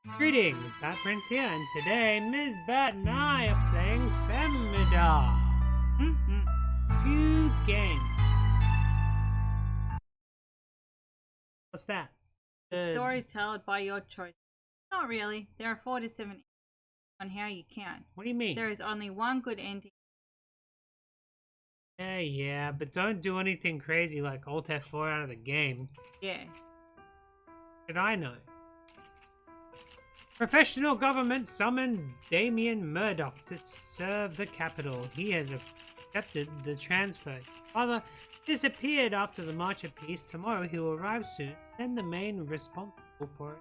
Greetings, Batprince here, and today Ms. Bat and I are playing Femida. New game. What's that? The stories told by your choice. Not really. There are 4 to 7 on how you count. What do you mean? There is only one good ending. Yeah, but don't do anything crazy like Alt F4 out of the game. Yeah. Did I know? Professional government summoned Damien Murdoch to serve the capital. He has accepted the transfer. Father disappeared after the March of Peace. Tomorrow he will arrive soon. Then the man responsible for it.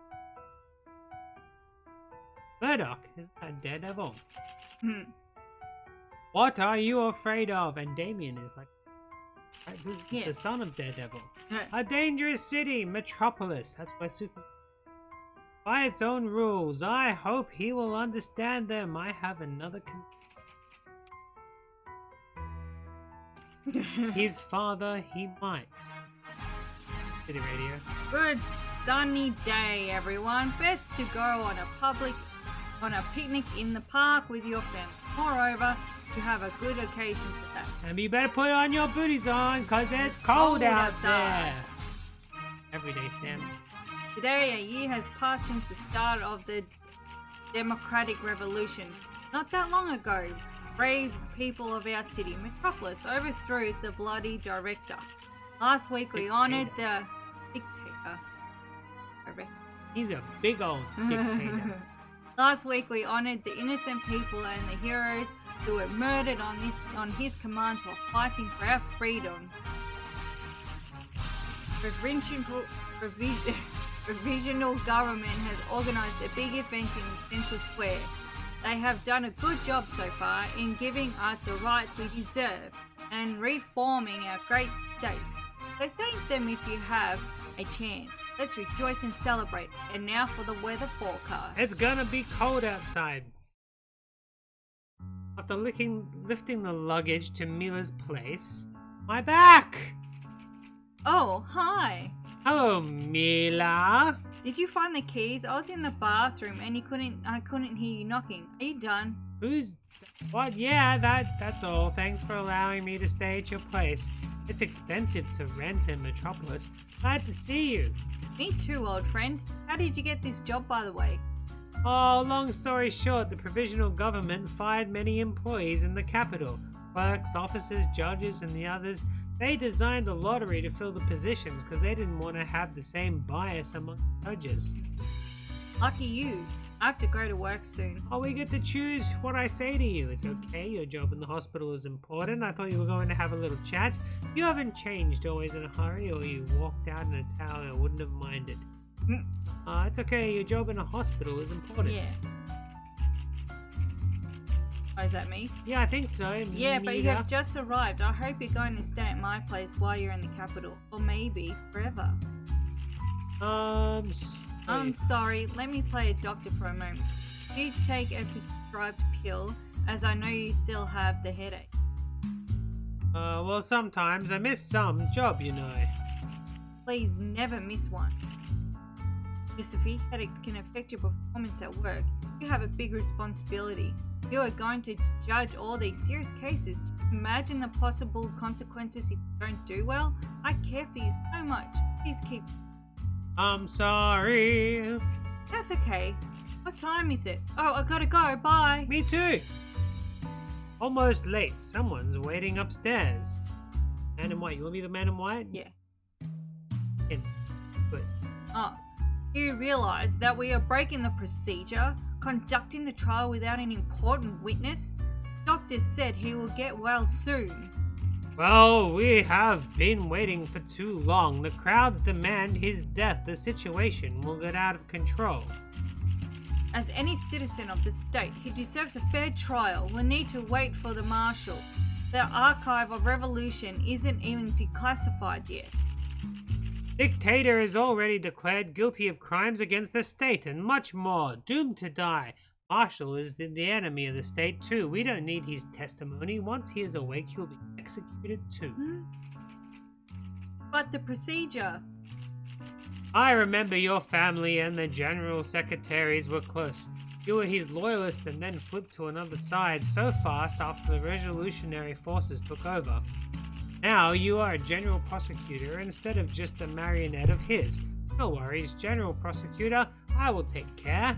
Murdoch is a daredevil. What are you afraid of? And Damien is like, right, so it's the son of Daredevil. A dangerous city, metropolis. That's where Super. By its own rules. I hope he will understand them. I have another. His father, he might. City radio. Good sunny day, everyone. Best to go on a picnic in the park with your family. Moreover, you have a good occasion for that. And you better put on your booties on, cause it's cold outside. Every day, Sam. Today, a year has passed since the start of the Democratic Revolution. Not that long ago, brave people of our city, Metropolis, overthrew the bloody director. Last week, we honored the dictator. He's a big old dictator. Last week, we honored the innocent people and the heroes who were murdered on his commands while fighting for our freedom. Provisional government has organised a big event in Central Square. They have done a good job so far in giving us the rights we deserve and reforming our great state. So thank them if you have a chance. Let's rejoice and celebrate. And now for the weather forecast. It's gonna be cold outside. After lifting the luggage to Mila's place, my back! Oh, hi. Hello, Mila. Did you find the keys? I was in the bathroom and I couldn't hear you knocking. Are you done? Who's... What? Yeah, that's all. Thanks for allowing me to stay at your place. It's expensive to rent in Metropolis. Glad to see you. Me too, old friend. How did you get this job, by the way? Oh, long story short, the provisional government fired many employees in the capital. Clerks, officers, judges, and the others. They designed a lottery to fill the positions because they didn't want to have the same bias among judges. Lucky you. I have to go to work soon. Oh, we get to choose what I say to you. It's okay, your job in the hospital is important. I thought you were going to have a little chat. You haven't changed, always in a hurry, or you walked out in a towel, I wouldn't have minded. It's okay, your job in a hospital is important. Yeah. Oh, is that me? Yeah, I think so. Yeah, but you have just arrived. I hope you're going to stay at my place while you're in the capital. Or maybe forever. I'm sorry. Let me play a doctor for a moment. You take a prescribed pill, as I know you still have the headache. Well, sometimes I miss some job, you know. Please never miss one. Sophie, headaches can affect your performance at work. You have a big responsibility. You are going to judge all these serious cases. Imagine the possible consequences if you don't do well. I care for you so much. Please keep... I'm sorry. That's okay. What time is it? Oh, I gotta go. Bye. Me too. Almost late. Someone's waiting upstairs. Man in white. You want to be the man in white? Yeah. Him. Good. Oh. You realize that we are breaking the procedure, conducting the trial without an important witness? Doctor said he will get well soon. Well, we have been waiting for too long. The crowds demand his death. The situation will get out of control. As any citizen of the state, he deserves a fair trial. We'll need to wait for the marshal. The archive of revolution isn't even declassified yet. Dictator is already declared guilty of crimes against the state and much more, doomed to die. Marshal is the enemy of the state too. We don't need his testimony. Once he is awake, he'll be executed too. But the procedure... I remember your family and the general secretaries were close. You were his loyalist and then flipped to another side so fast after the revolutionary forces took over. Now you are a general prosecutor instead of just a marionette of his. No worries, General Prosecutor, I will take care.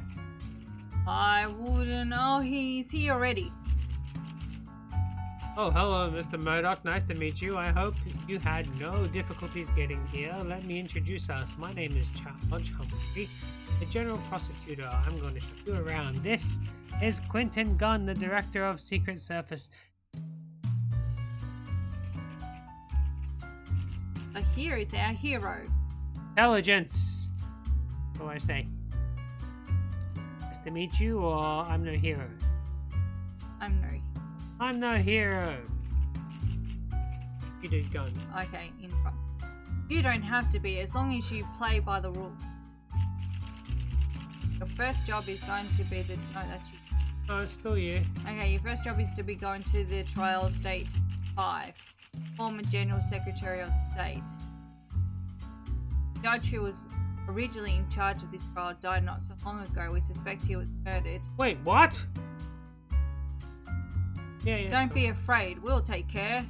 I wouldn't know. He's here already. Oh, hello, Mr. Murdoch. Nice to meet you. I hope you had no difficulties getting here. Let me introduce us. My name is Charles Humphrey, the General Prosecutor. I'm going to show you around. This is Quentin Gunn, the Director of Secret Service. Here is our hero. Intelligence. What do I say? Nice to meet you, or I'm no hero? I'm no hero. You did gun. Okay, interrupts. You don't have to be, as long as you play by the rules. Your first job is going to be the... No, that's you. Oh, it's still you. Okay, your first job is to be going to the trial state 5. Former General Secretary of the State. The judge who was originally in charge of this trial died not so long ago. We suspect he was murdered. Wait, what? Yeah. Don't be afraid. We'll take care.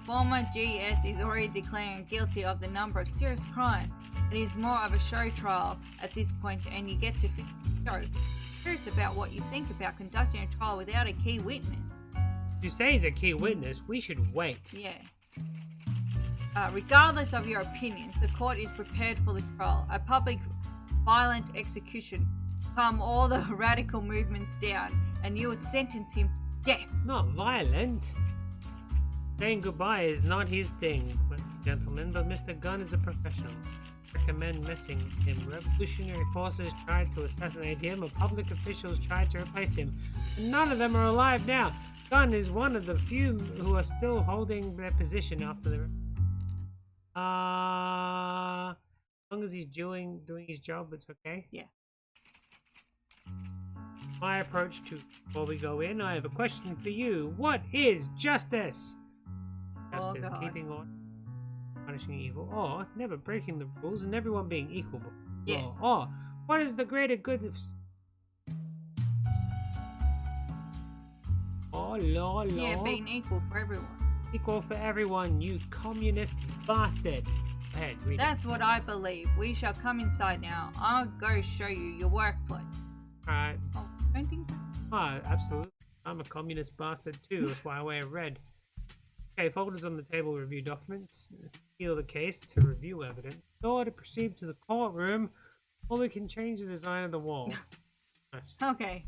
Former GS is already declaring guilty of the number of serious crimes. It is more of a show trial at this point, and you get to finish the show. Curious about what you think about conducting a trial without a key witness. You say he's a key witness. We should wait. Yeah. Regardless of your opinions, the court is prepared for the trial. A public violent execution. Calm all the radical movements down, and you will sentence him to death. Not violent. Saying goodbye is not his thing, gentlemen, but Mr. Gunn is a professional. I recommend messing with him. Revolutionary forces tried to assassinate him, or public officials tried to replace him. And none of them are alive now. Gunn is one of the few who are still holding their position after the... as long as he's doing his job, it's okay? Yeah. My approach to... Before we go in, I have a question for you. What is justice? Justice, keeping on, punishing evil, or never breaking the rules and everyone being equal before yes. law. Or what is the greater good of... law. Yeah, being equal for everyone. Equal for everyone, you communist bastard. Go ahead, read That's what I believe. We shall come inside now. I'll go show you your workplace. Alright. Oh, don't think so? Oh, absolutely. I'm a communist bastard too. That's why I wear red. Okay, folders on the table, review documents, seal the case to review evidence, or to proceed to the courtroom, or we can change the design of the wall. Nice. Okay.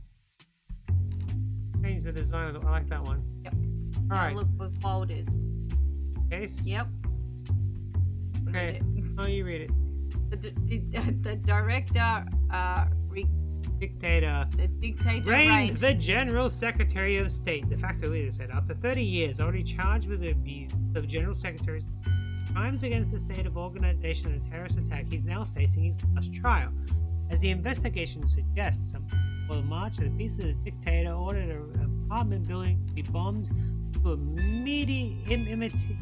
Change the design of the... I like that one. Yep. Alright. Look for folders. Case? Yep. Okay. Oh, you read it. The director, Dictator. The dictator reigned the General Secretary of State. De facto leader said, after 30 years, already charged with the abuse of General Secretary's crimes against the state of organization and terrorist attack, he's now facing his last trial. As the investigation suggests, for the march of the peace of the dictator ordered an apartment building to be bombed to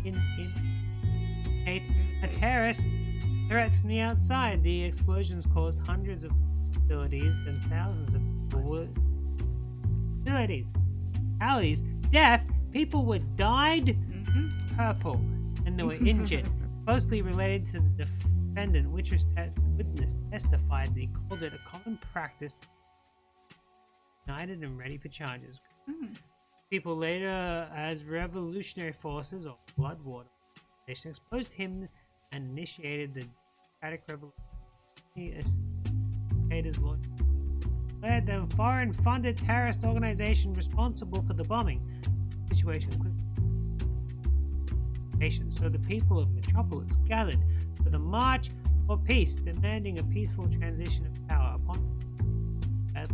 imitate a terrorist threat from the outside. The explosions caused hundreds of facilities and thousands of fatalities, death, people were dyed purple and they were injured, closely related to the defendant. Witness testified that he called it a common practice, united and ready for charges. People later, as revolutionary forces or blood water, they exposed him and initiated the democratic revolution. Dictator's law declared them foreign-funded terrorist organization responsible for the bombing. Situation quickly. So the people of Metropolis gathered for the March for Peace, demanding a peaceful transition of power. Upon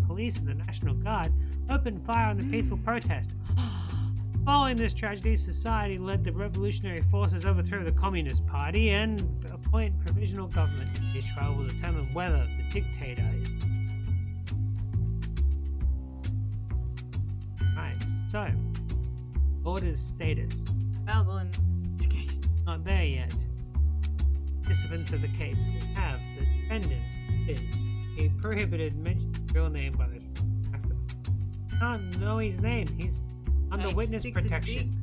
police and the National Guard opened fire on the peaceful protest. Following this tragedy, society led the revolutionary forces overthrow the Communist Party and appoint provisional government. This trial will determine whether the dictator is... Right, so... Order's status. Available investigation. Not there yet. participants of the case. We have the defendant is a prohibited mention of real name by the can't know his name. He's under witness protection.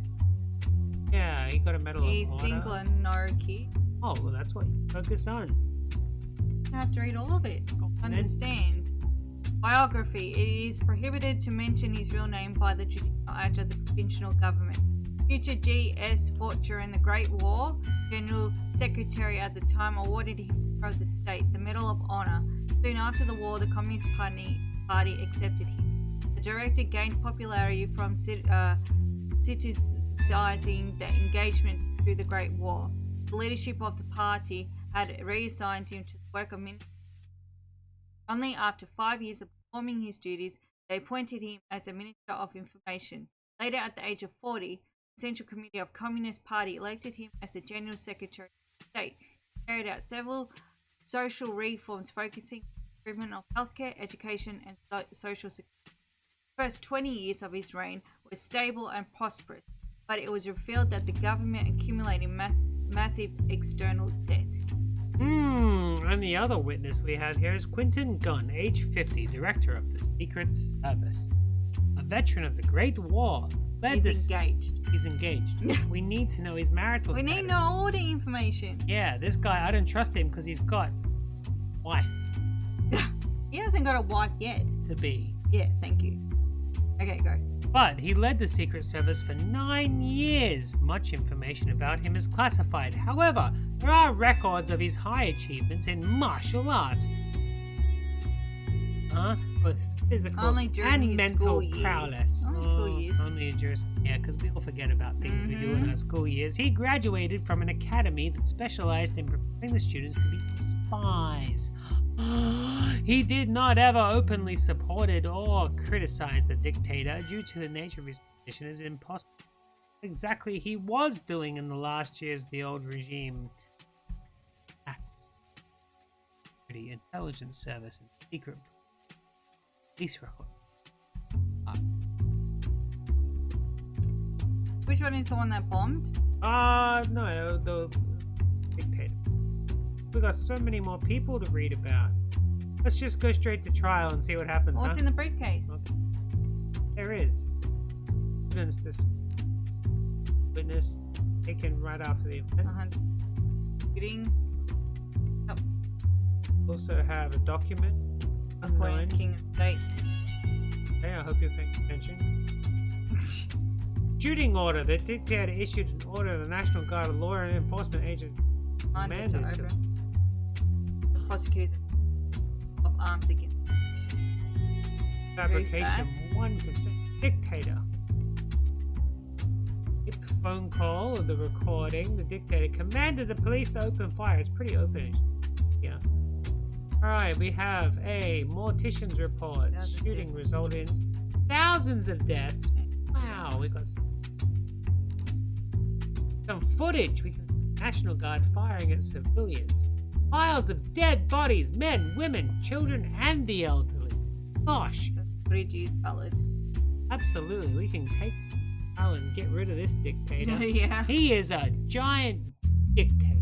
Yeah, he got a medal of honor. He's single and no kid. Oh, well, that's what you focus on. You have to read all of it. Understand. Biography. It is prohibited to mention his real name by the judicial act of the provincial government. Future G.S. fought during the Great War. General Secretary at the time awarded him of the state the Medal of Honor. Soon after the war, the Communist Party accepted him. The director gained popularity from criticizing the engagement through the Great War. The leadership of the party had reassigned him to the work of minister. Only after 5 years of performing his duties, they appointed him as a Minister of Information. Later, at the age of 40, the Central Committee of Communist Party elected him as the General Secretary of State. He carried out several social reforms focusing on the improvement of healthcare, education, and social security. The first 20 years of his reign were stable and prosperous, but it was revealed that the government accumulated massive external debt. And the other witness we have here is Quentin Gunn, age 50, director of the Secret Service. A veteran of the Great War. He's engaged. He's engaged. We need to know his marital status. We need to know all the information. Yeah, this guy, I don't trust him because he's got wife. He hasn't got a wife yet. To be. Yeah, thank you. Okay, go. But he led the Secret Service for 9 years. Much information about him is classified. However, there are records of his high achievements in martial arts. But physical only during and his mental school prowess. Years. Only school years. Only yeah, because we all forget about things we do in our school years. He graduated from an academy that specialized in preparing the students to be spies. He did not ever openly supported or criticized the dictator due to the nature of his position as impossible. Exactly he was doing in the last years of the old regime. Acts. The intelligence service and secret police record. Which one is the one that bombed? No, the dictator. We got so many more people to read about. Let's just go straight to trial and see what happens. What's in the briefcase? Okay. There is. Witness taken right after the event. Also have a document. Appointed as King of State. Okay, I hope you're paying attention. Shooting order. The dictator issued an order to the National Guard of Law and Enforcement Agents. The prosecutors of arms against fabrication 1%. Dictator. Phone call of the recording. The dictator commanded the police to open fire. It's pretty openish. Yeah. Alright, we have a mortician's report. Shooting resulted in thousands of deaths. Wow, we got some footage. We got National Guard firing at civilians. Piles of dead bodies, men, women, children, and the elderly. Gosh. Footage is valid. Absolutely, we can take and get rid of this dictator. Yeah. He is a giant dictator.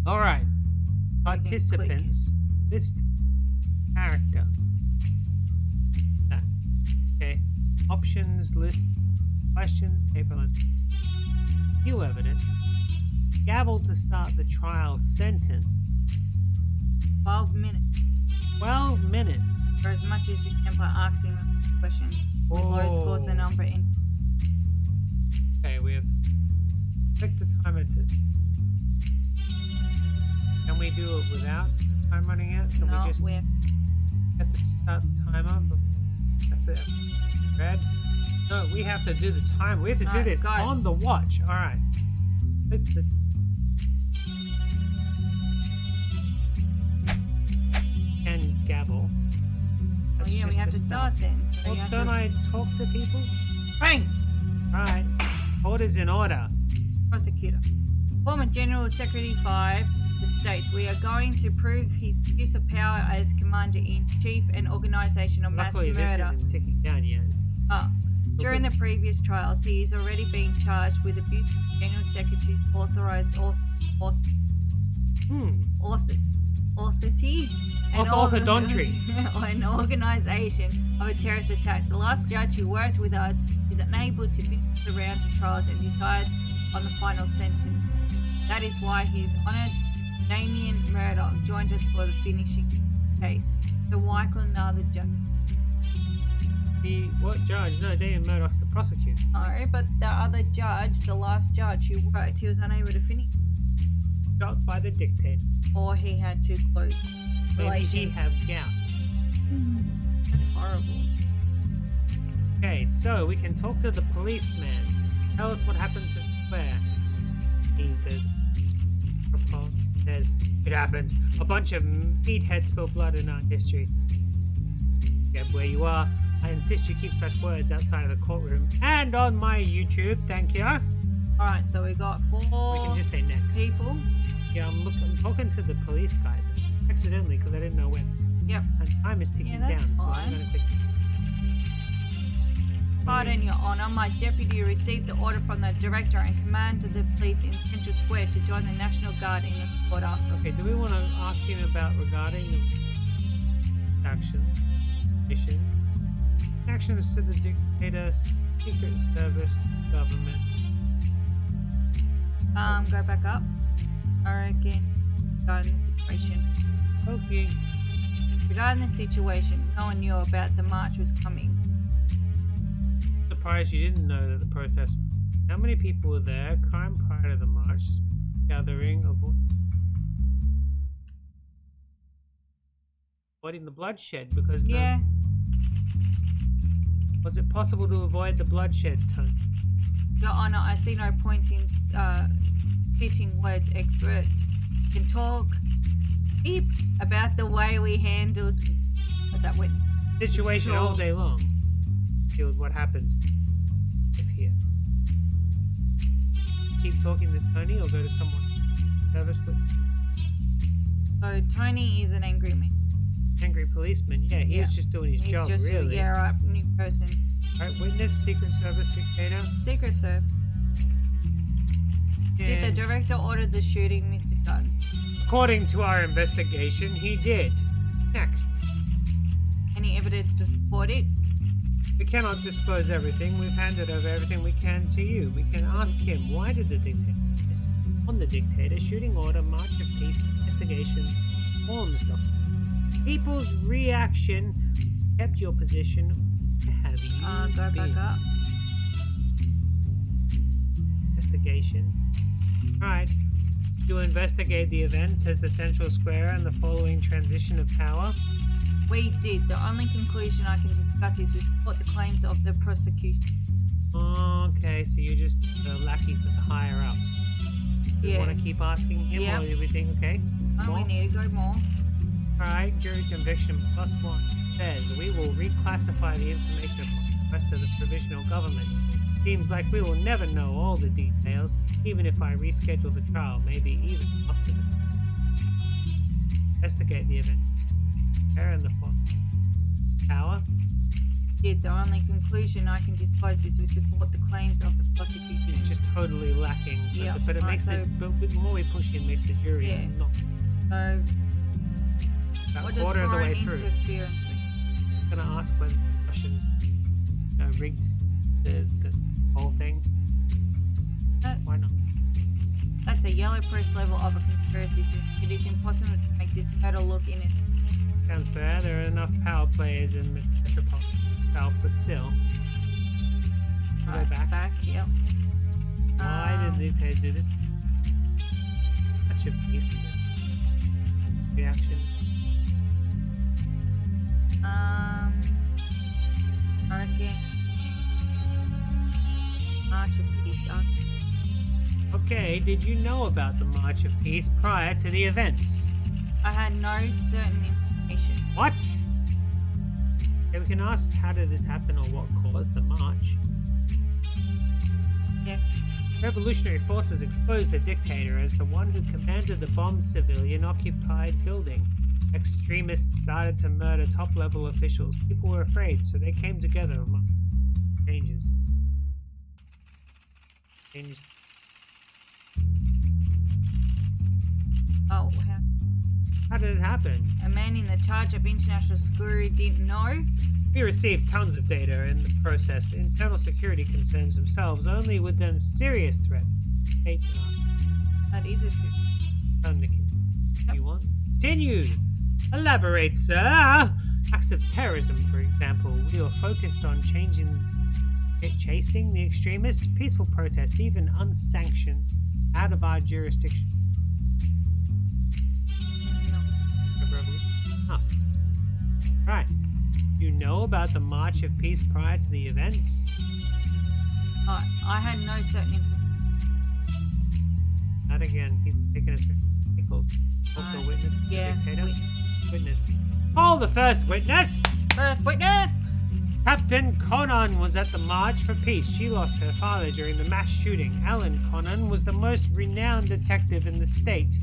Alright. Participants. This character. Okay. Options list. Questions. Paper length. View evidence. Gavel to start the trial sentence. 12 minutes. 12 minutes. For as much as you can by asking them questions. With low scores the number in. Okay, we have click the timer to. Can we do it without the time running out? Can No, we just have to start the timer? That's the red. No, we have to do the time. We have to do this on the watch. All right. Click the. And gavel. Oh yeah, we have to start then. So well, don't I talk to people? Bang! Alright. Orders in order. Prosecutor. Former General Secretary 5, the state. We are going to prove his use of power as Commander-in-Chief and organisation of mass Luckily, murder. This isn't ticking down yet. During the previous trials, he is already being charged with abuse General Secretary authorized an organization of a terrorist attack. The last judge who worked with us is unable to finish the round of trials and decide on the final sentence. That is why His Honor Damien Murdoch joined us for the finishing case. So why couldn't the other judge? What judge? No, Damien Murdoch's the prosecutor. No, but the other judge, the last judge who worked, he was unable to finish. Shot by the dictator. Or he had too close Maybe relations. he have gout. That's horrible. Okay, so we can talk to the policeman. Tell us what happened to Square. He says, it happened. A bunch of meatheads spilled blood in our history. Get where you are. I insist you keep such words outside of the courtroom and on my YouTube. Thank you. Alright, so we got 4 We can just say next. people. Yeah, I'm talking to the police guy accidentally because I didn't know when. Yep. And time is ticking that's down, so fine. I'm going to take. Pardon, Your Honor, my deputy received the order from the director and commanded the police in Central Square to join the National Guard in the court after. Okay, do we want to ask him about regarding the actions to the dictator, secret service, government? Go back up. I reckon. Regarding the situation. Okay. Regarding the situation, no one knew about the march was coming. Surprised you didn't know that the protest. How many people were there? Crime prior to the march. Gathering of avoiding the bloodshed because Yeah. Was it possible to avoid the bloodshed, Tony? Your Honor, I see no point in fitting words. Experts can talk deep about the way we handled that went. Situation all day long. Here's what happened here. Keep talking to Tony or go to someone. Service with So Tony is an angry man. angry policeman. Yeah, he was just doing his He's job, just really. new person. Right, witness, Secret Service dictator. Secret Service. Did the And director order the shooting, Mr. Gunn? according to our investigation, he did. Next. Any evidence to support it? We cannot disclose everything. We've handed over everything we can to you. We can ask him, why did the dictator on the dictator shooting order, march of peace, investigation, forms document. People's reaction kept your position. Have you Go been? back up. Investigation. Alright. To investigate the events as the Central Square and the following transition of power. We did. The only conclusion I can discuss is we support the claims of the prosecution. Okay, so you're just a lackey for the higher ups. Do you Yeah. want to keep asking him Yep. or do we think, okay? Oh, we need to go more. Alright, jury conviction +1 says we will reclassify the information upon the request of the provisional government. Seems like we will never know all the details, even if I reschedule the trial, maybe even after the investigate the event. And the power. Did. The only conclusion I can disclose is we support the claims of the prosecution. It's just totally lacking. Yeah, But it right, makes so- but the more we push it makes the jury not So, about what a does quarter of the way foreign through. interference mean? I'm gonna ask whether the Russians rigged the whole thing. Why not? That's a yellow press level of a conspiracy. It is impossible to make this better look in it. Sounds fair. There are enough power players in Metropolitan South, but still. Go back. Yep. Why did the dictator do this? That should be decent. Reaction. Okay. March of Peace. Okay, did you know about the March of Peace prior to the events? I had no certain information. What? Yeah, we can ask how did this happen or what caused the march. Yeah. Revolutionary forces exposed the dictator as the one who commanded the bombed civilian-occupied building. Extremists started to murder top-level officials. People were afraid, so they came together among changes. Oh, How did it happen? a man in the charge of international security didn't know? We received tons of data in the process. Internal security concerns themselves only with them serious threats. That is a secret. You want? Continue! Elaborate, sir! Acts of terrorism, for example. We were focused on chasing the extremists, peaceful protests, even unsanctioned, out of our jurisdiction. Enough. Right. You know about the March of Peace prior to the events? I had no certain information. Not again. He's taking us pickles. Also witness. Yeah. Dictator. Witness. Call the first witness! First witness! Captain Conan was at the March for Peace. She lost her father during the mass shooting. Alan Conan was the most renowned detective in the state.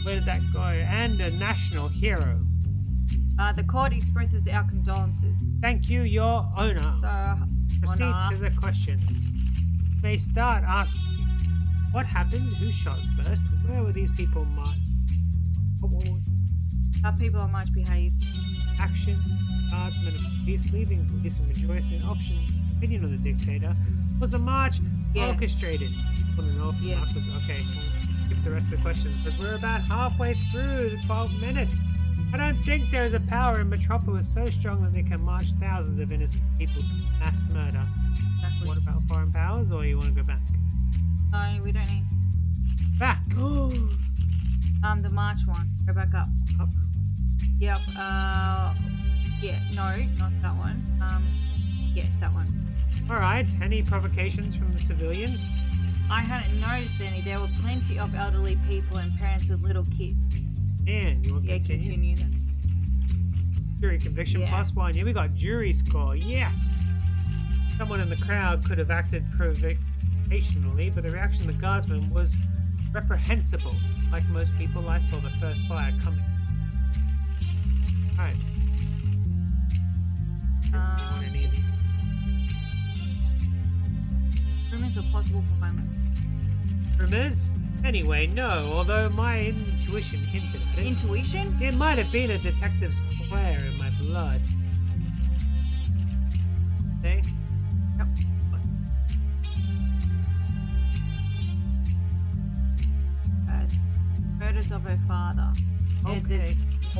Where did that go? And a national hero. The court expresses our condolences. Thank you, Your Honor. So, Proceed to the questions. They start asking, what happened? Who shot first? Where were these people marched? People are much behaved. Action. Guardsmen of police leaving police and rejoicing. Option. Opinion of the dictator. Was the march orchestrated? Want to know if the march was okay. Skip the rest of the questions because we're about halfway through the 12 minutes. I don't think there is a power in Metropolis so strong that they can march thousands of innocent people to mass murder. Exactly. What about foreign powers, or you want to go back? No, we don't need. Back! The March one. Go back up. Up. Yep. Yeah. No, not that one. Yes, that one. Alright, any provocations from the civilians? I hadn't noticed any. There were plenty of elderly people and parents with little kids. And you want to continue then. Jury conviction +1. Yeah, we got jury score. Yes! Someone in the crowd could have acted provocationally, but the reaction of the guardsman was reprehensible. Like most people, I saw the first fire coming. Alright. Want any of these? Rumors of possible violence. Rumors? Anyway, no, although my intuition hinted at it. Intuition? It might have been a detective's flair in my blood. Hey? Yep. Murders of her father. Okay.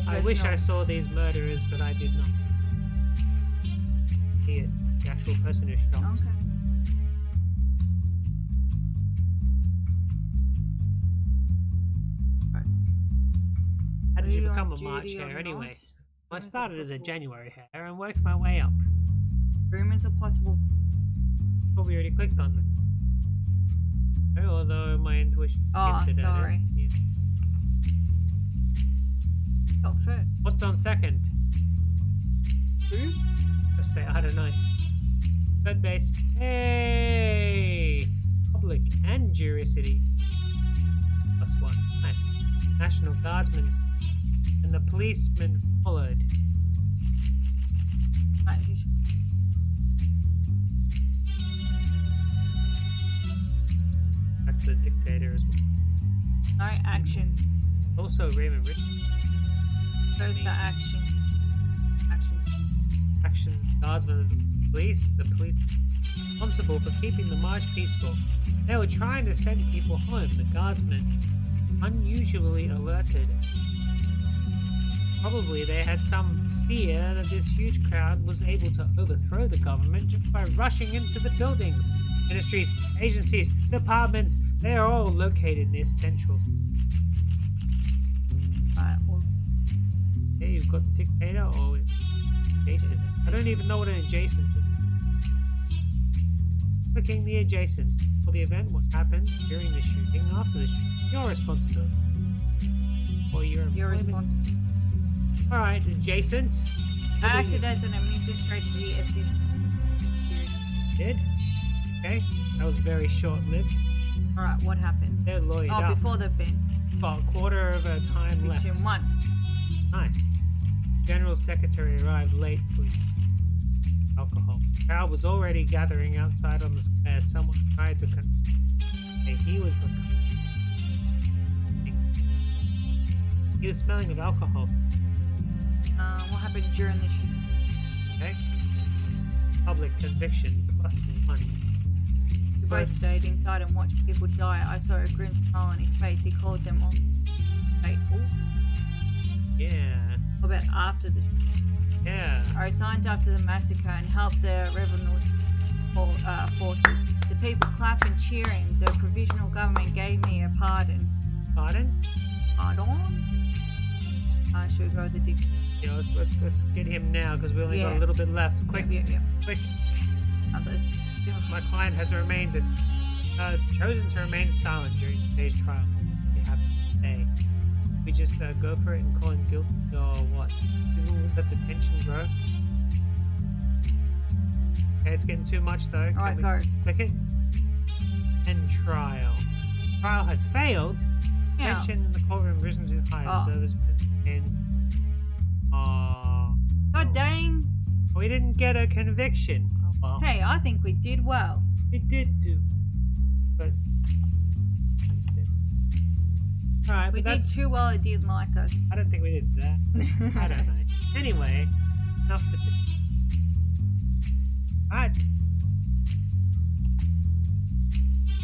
I wish I saw these murderers, but I did not. See it. The actual person who shot. Okay. How did you become a March hare anyway? I started as a January hare and worked my way up. Rumors are possible. But we already clicked on them. Although my intuition hinted at it. Yeah. Got first. What's on second? Who? Just say, I don't know. Third base. Hey! Public and jurisity. +1. Nice. National Guardsmen and the policemen followed. That's the dictator as well. No action. Also Raymond Richards. Goes the action. Action. Guardsmen of the police responsible for keeping the march peaceful. They were trying to send people home. The guardsmen unusually alerted. Probably they had some fear that this huge crowd was able to overthrow the government just by rushing into the buildings. Ministries, agencies, departments, they are all located near Central. Okay, you've got the dictator or adjacent. I don't even know what an adjacent is. Clicking the adjacent. For the event, what happened during the shooting, after the shooting, your responsibility. Or your responsibility. Alright, adjacent. I acted as an administrative assistant. Did? Okay, that was very short-lived. Alright, what happened? They're lawyered up. Before the event. About a quarter of a time left. Section 1. Nice. General Secretary arrived late with alcohol. The crowd was already gathering outside on the square. Someone tried to he was He was smelling of alcohol. What happened during the shoot? Okay. Public conviction +1. We both stayed inside and watched people die. I saw a grim smile on his face. He called them all faithful. Yeah. What about after the shoot? Yeah. I signed up to the massacre and helped the revolutionary forces. The people clapping, cheering. The provisional government gave me a pardon. Pardon? Pardon? Should we go with the dictionary? Yeah, let's get him now because we only got a little bit left. Quick, quick. My client has chosen to remain silent during today's trial. We have to stay. We just go for it and call him guilty or what? We'll let the tension grow. Okay, it's getting too much though. Alright, go. Click it. And trial. Trial has failed. Yeah. Tension in the courtroom risen too high. Observers and God dang. we didn't get a conviction. Oh well. Hey, I think we did well. We did do. But alright, We did too well, it didn't like us. I don't think we did that. I don't know. Anyway, enough with this. Alright.